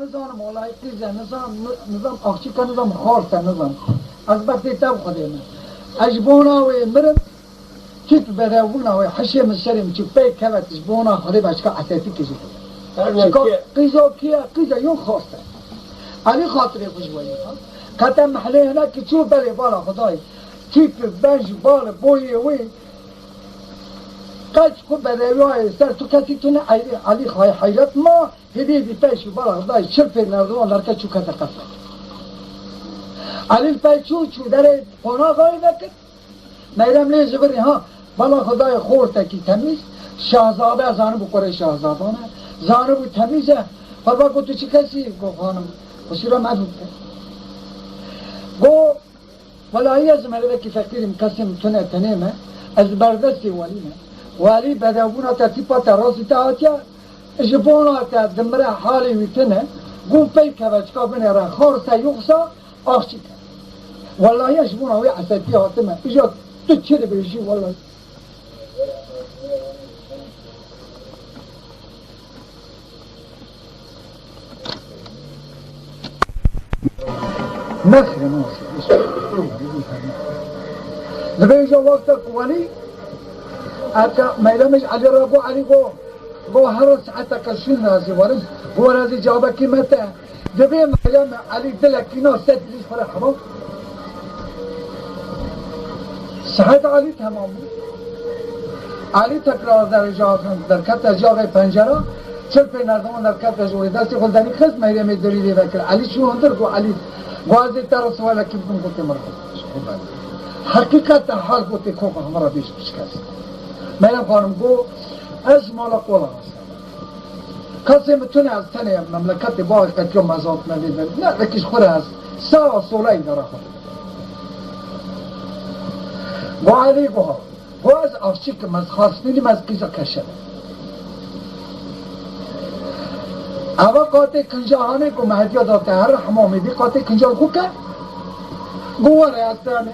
نظام والله قیزه نظام آخچی که نظام خالصه نظام از وقتی تب خودیم اجبونا و مرم كيف بدأونا وحشي من السلم تبي كذا تجبونا خريبة شكا عتاتي كذي قيزة يوم خاصة علي خاطري خشوية كتم محلي هناك تشوف بالي بالا خداي كيف بنج بالا بوي وين قال شكو بدأونا سر تكاتي تنا علي خاي حيرت ما هدي بيش بالا خداي شرف النردوان لركا شو كذا قصة علي البيت شو داره قنا غاي ذاك میرم لی زبری ها بالا خدای خورده کی تمیز شاهزاده زانو بکره شاهزادانه زانو بو تمیزه بابا گو تو چی کسی؟ گو خانم بسیرا مدود گو والله از مروه که فکریم کسی متونه تنیمه از بردستی والیمه والی بدابونا تا تیپا تا رازی تا آتیا جبونا تا دمره حالی ویتنه گو پی که بچکا بینه را خورسه یخصا آخچی که والله جبونا وی عساتی آتمه ایجا تو چرا بیشی والله نخیر نبیجا وقت قوالی اکا میلمش علی را گو علی گو هر ساعتا کشون نازی وارم گو رازی جوابا کی متا دبی میلم علی دلکی نو ست لیش فرح حمام ساعت علی تمام بود علی تکرار در کت جاغ پنجره چل پی نردمان در کت جوری دستی خلدانی خست میرم دلیلی وکر علی شو هندر گو علی گوازی تر سوالا کی بکن گوتی مرد حقیقت حال گوتی خوک همرا بیش بشکست میرم خانم گو از مالا قولا کسی متونه از تنه مملکت باقی قتل مزاد ندید نه لکیش خوره از سا سولای داره خود گو علی گو از افچی که مز خواستنیم از قیزا کشه اول قاطع کنجاهانه گو مهدیا داته هر حمامی دی قاطع کنجال خو که گو وره از تانه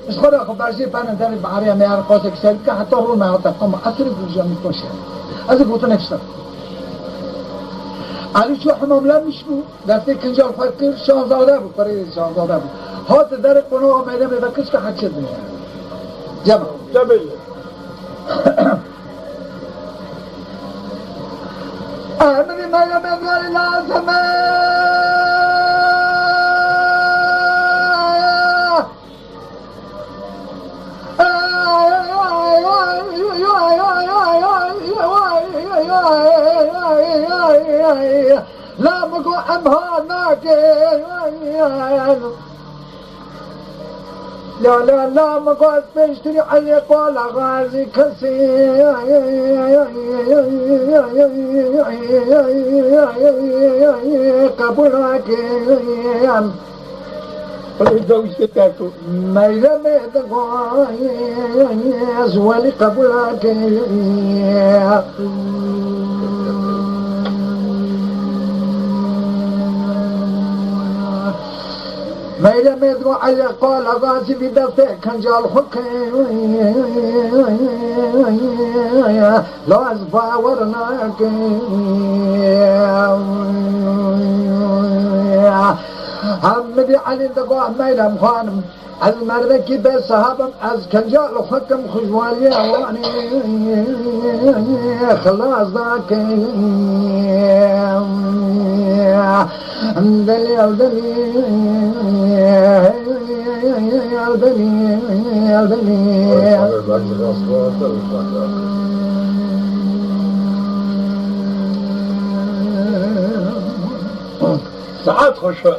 از خود خب برزی پنه داری بحری همه هر قاطع کسایی که حتی رو مهاتا قام اثر گوزا میکشه از گوتو نکشتر علی چو حمام لمیش بود دسته کنجال خواهد که شاهزاده بود برای شاهزاده بود هات در قنوع میدم بکش که حد شد میشه جمع أمري ما يبغى لازم لا مقو أمهانك لا مقعد بيشتري علي قول غازي كسي قبلك ما يرميت قوايا زوالي قبلك میرا میدو علی قال غازی بدفع کنجال حکم لاز باورناک حمدی علی دقا میرم خانم از مردکی به صحابم از کنجال حکم خوشوالی وانی خلاص داکی دلی ساعات خوشه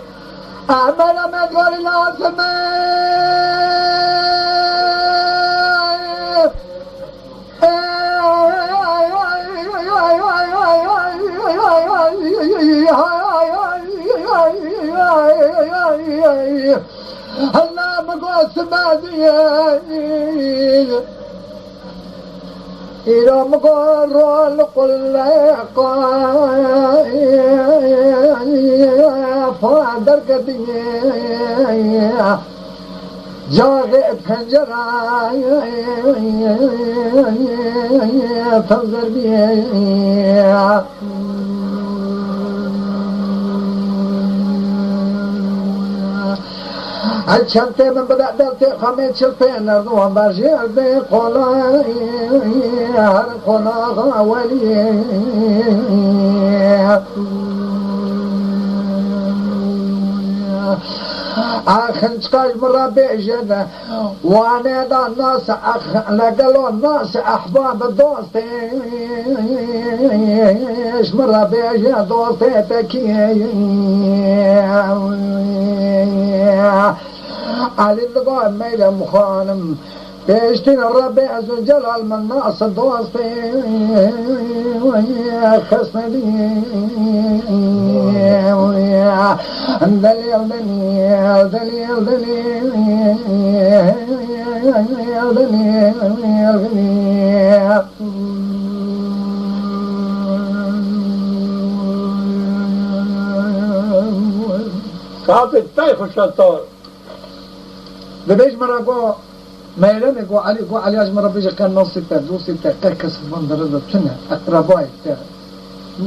أعمل مدغر العاصمة هلا مقاس مادية إلى مقار القلقة فادر قدية جاغب خنجرة تنظر بيه الشمتة من بدأ دلتي خميت شلتين نردوهم برجير دي قولا ولي خنشقاش مرة بيجد وانا دا الناس لقلوا الناس احباب دوستيش مرة بيجد دوستي تكي علي اللقاء ميلا مخانم بيشتين الرب عز وجل من ناس دوستي خسنا دي دليل دليل صعب الطيف الشطار لبيش مرة قو ميلان يقول علي أجمع ربيجا كان نص ستة دو ستة كاكس المنظر هذا تنا رباي ترى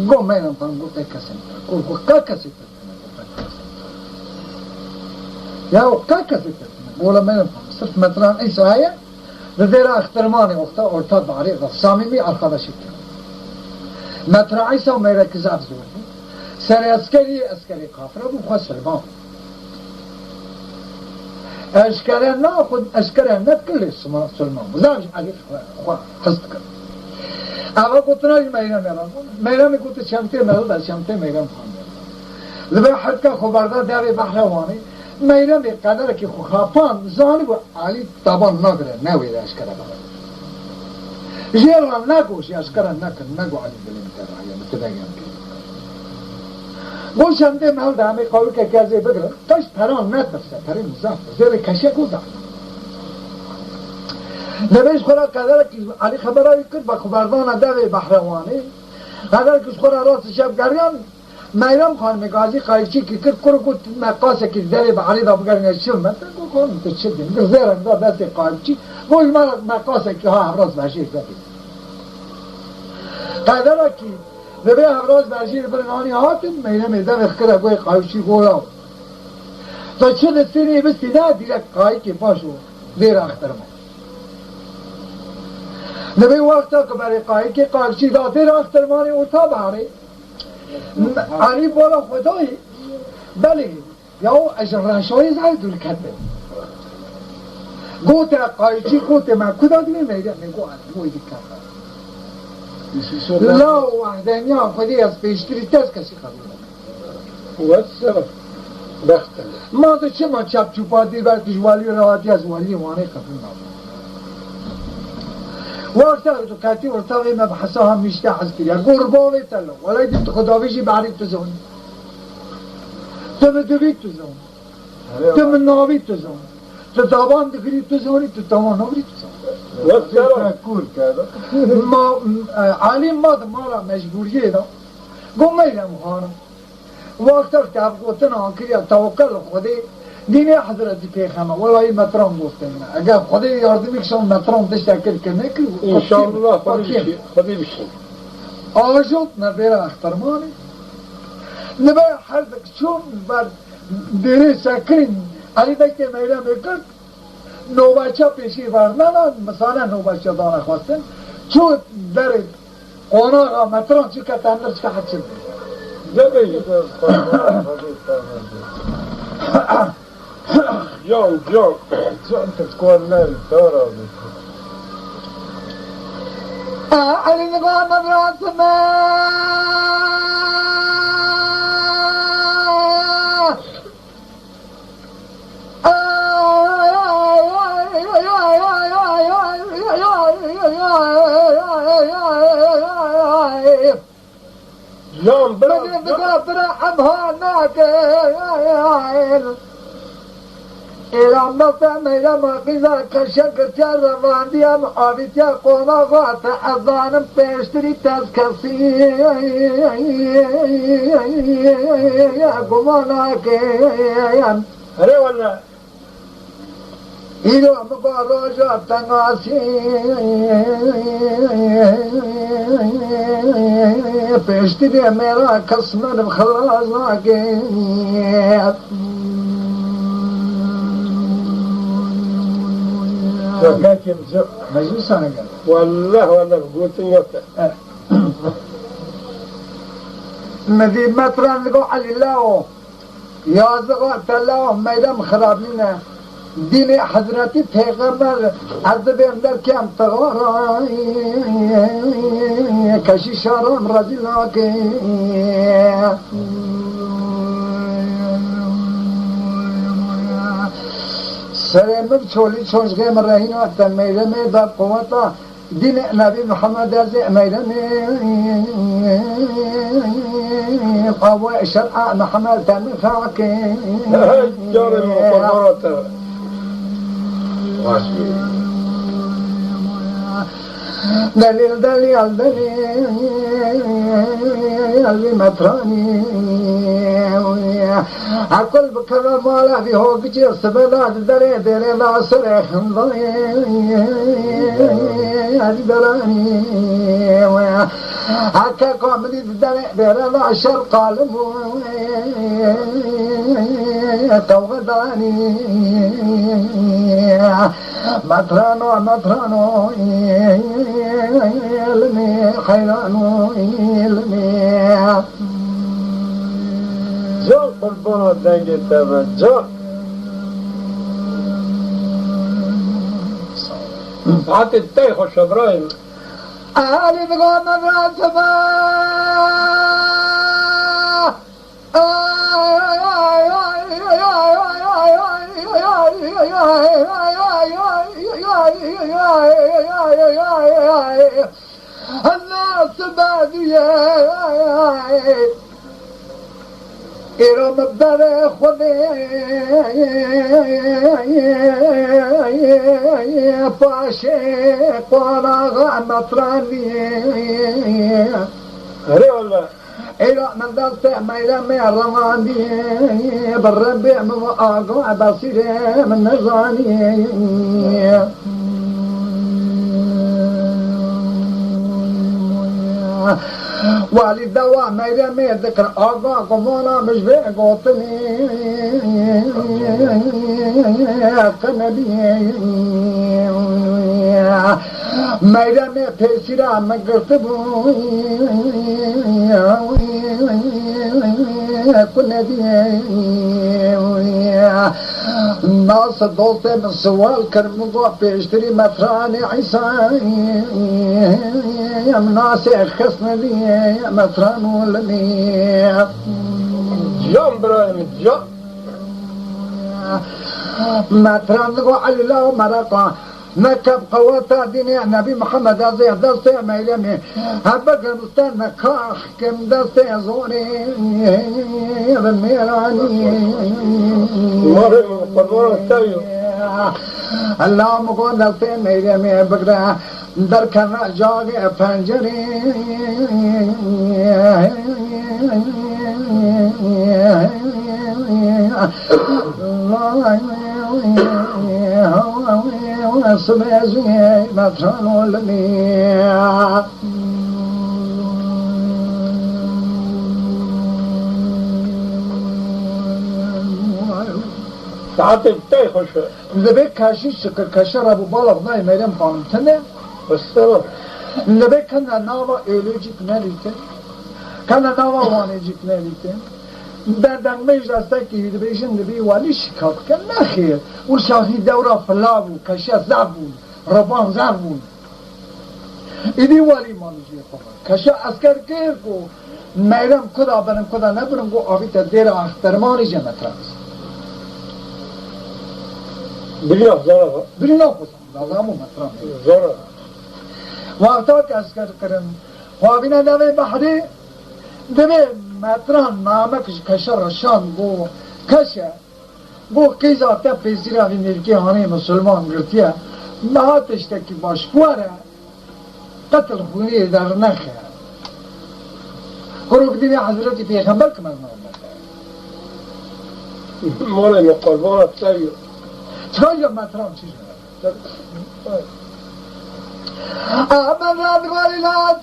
قو ميلان فانقول كاكس قول كاكس يا كاكس ولا ميلان صرت متران أي سوايا لذيرا اخترماني وقتا أرتاد بعريضة صاميمي أرخدا شكرا مترا عيسى وميرا كزاف زوري سر أسكري كافرة وخسر بام أشكره ناخذ أشكره نتكل اسمه سلمان زاوج عليه خصتك أبغى قلت ناج ميران قلت شمتي مهلا شمتي ميران فهم لبي حتى خبردار داري بحلواني ميران بقدر كي خافان زاني علي طبعا نقدر ناوي أشكره بقى جيران ناقوش أشكره ناقو علي بلين ترى يا متدين گوش شمده مال دامه قوی که کسی بگره تاش پران نترسه پری مزاف زیر کشه گوزا نبیش خورا قدر که علی خبرایی کرد با خبردان دوی بحروانی قدر که خورا راست شب گریان میرم خانم گازی قایچی که کرد کرو گوت مقاسه که دوی با علی دا بگرنه شل من گو کنم تو چه دیم زیرم دا دست قایچی گوش من مقاسه که ها افراز بشیر زدی قدر که لبي أغراض بعشير برناني هاتم مينا ميزان اخكرا قوي قاوشي قولا تا شد السنة بس دا ديرك قاي كي باشو دير اخترما لبي وقتا كباري قاي كي قاوشي دا دير اخترماني وطا باري علي بولا خداي بلي ياو اجراشوي زايدو الكتب قوت قاوشي قوت ما كدا دي ميدا نقو عدوي دي كتب لا وحدانية خدي أسبيشتري تاس كسي خبيرة والسبب بختل ما تو چه ما چپ چوپاتی بر تجوالی و رواتی از والی وانه خبیرنا وقتا تو کاتی ورطاوی مبحثا هم میشته حز کریا قرباوی تلو ولی دیم تو خداویشی بعریب تو زونی تو مدوید تو زونی تو مناوید تو زونی تو دابان دکری تو زونی تو دامان نوری تو زونی والسبب ما عالم مالا مجبوریه دا گم میرم خانم وقتا که افغوتنا کریا توکل خودی دینه حضرت پیغمبر ولای مترام گفتن اگر خودی یاردمی کشان مترام تشکر کنه که انشاءالله خودی بشین آجوت نبیره اخترمانی نبیره هر دکشون بر دیره سکرین علی دکت میرم بکرد نوبچه پیشی ورنن مثلا نوبچه دانه خواستن چون در قناغ متران چی که تندرش که حد شد زبی جو چون تکون نل دارا علی نگاه نبراس جام برا ابها ناكل إيران ميلا مقيزا كشكر روانديا محابيتيا قوما غاتا أظانم بيشتري تسكسي قوما ناكل هري ولا إذا مقاروجا تنغاسي بيشتري ميرا كسمر بخلاص ناكل وكاكم جو مجلس أنا قال والله قلت نيوتا مدي متران لقو علي الله يا زغات الله ميدم خرابينا دين حضرتي پیغمبر عذب اندر کم تغارا کشی شارم رضی لاکه سرمر چولی چونشگه مرهین وقت میرم داد قوتا دین نبی محمد از میرم قوة شرع محمد تنفعك جار المقررات دليل دليل دليل مطراني أكل بكرة مالا في هو كتير سبلا دري دري لا سرح ضي دراني أكا قامني دري دري لا شر قالب توغداني مطرانو مطرانو علمي حيرانو علمي جو قربانو دنگی تبا جو ساعت التاي خوش ابراهيم أهلي بقى مراتبا الناس بادية إرم بدر خذي باشي قراغ مطراني هري والله إلى من دلت ميلا ميرماني بالربيع مواقع بصيري من نزاني والد دوا ميلا ميذكر آقا قمونا مش بيقوتني كنبي ميلا مي بيسيرا مقرتبو كنبي ناس دوستي من سوال كرمضوا بيشتري مطراني عيسى مناسي خصنا لي مطران ولمي جو ابراهيم جو مطران لقوا علي الله مرقا نكب قواتا ديني نبي محمد عزيز دستي ميلمي هبقى مستنى كاح كم دستي زوري بميراني مريم قربانو تايو اللهم قول دستي ميلمي بقرا در كنا جاگه پنجره سبزي مطران والمياه ساعت التاي خوش لبيك كاشي شكر كشر ابو بالغ ناي ميرم قانتنه والسلام لبيك كنا ناوا ايلوجيك ناليته كنا ناوا وانيجيك ناليته بعدن مجلسك يدبيشن لبي والي شكاك كان خير والشاهي دورة فلابو كشا زعبون ربان زعبون إدي والي ما نجي خبر كشا أسكر كيركو ميرم كدا برن كدا نبرن قو آبي تدير اخترماني جمت رأس بليا زارا بلنا خصم لازمو مطرم زارا وقتا که اسکر کرن خوابینا دوی بحری دوی مطران نامک کشر شان گو کشه گو کیزا تا پیزیرا وی ملکی هانه مسلمان گرتیه نهاتش تکی باشکواره قتل خونی در نخه قروب دیوی حضرتی پیغمبر کمال نامک مريم قربانو تايو چکان جا مطران چی شده أحمد رادغالي لا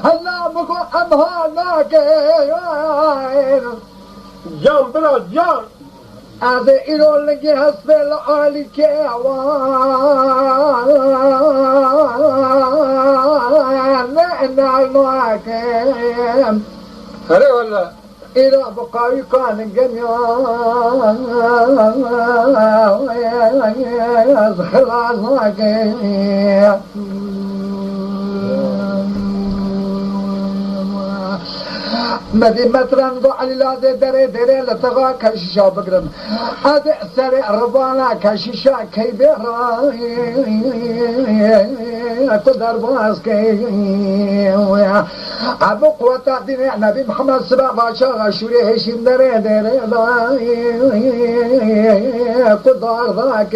هلا بكو أبها ناكين جان بلا جان از ایرو لگی حسب العالی که نه نالواکم هره والله ایرو بقاوی کان گنیا از خلاص واکم مدي مترن على لازم دري لتغا كشيشة بقرن هذا سريع ربانا كشيشة كيبر قدر باس كي أبو قوة دين نبي محمد سبع باشا شوري هشيم دري قدر ذاك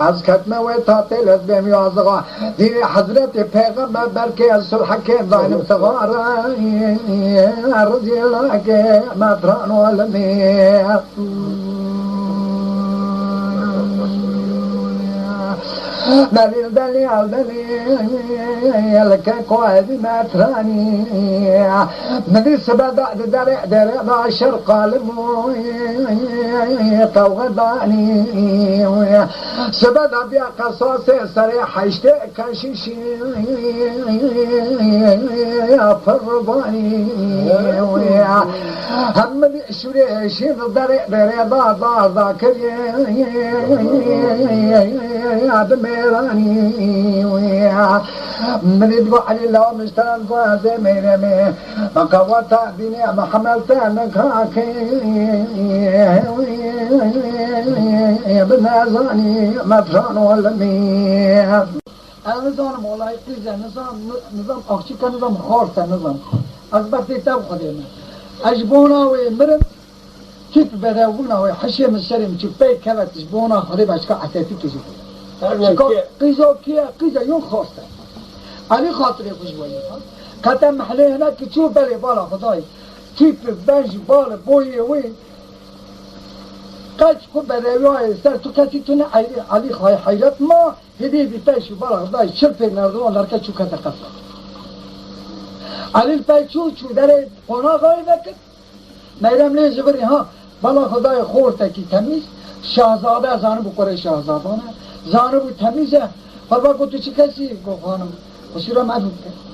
از کتمه و تاطیل از بیم یازغا دین حضرت پیغمبر برکه از صلح که دانم تغارا رضی الله که مطران والمی دلیل لکه قوادی مطرانی ندی سبدا در باشر قالمو قوغدانی سبدا بیا قصاص سری حشته کشیشی فربانی هم دی شوریشی در دا کری ميراني من يدعو علي الله مشترى فازي ميرمي قوتا بني محملتا نكاكي بنازاني مطران والمي نظام مولاي قيزة نظام أخشيكا نظام خارسة نظام أكبرتي تبخدين أجبونا ومرم كيف بدأونا وحشي من الشرم كيف بيت كذا تجبونا خريب أشكا عتاتي كيشي قيزة يوم خاصة علي خاطري بجواني كتا محلي هناك تشوف بالي بالا خداي كيف بنج بالا بوي وين قاش كو بدأوي سر تو كتي تونه علي خاي حيرت ما هدي بيتاش بالا خداي شرف نردوان لركا شو كتا قصة علي الباي شو داره قنا غاي بكت ميرم لي جبري ها بالا خداي خورتا كي تميز شاهزاده زانو بقره شاهزادانه زانو تمیزه فرما گفت تو چی کسی؟ گفت خانم خسیرا مدود کرد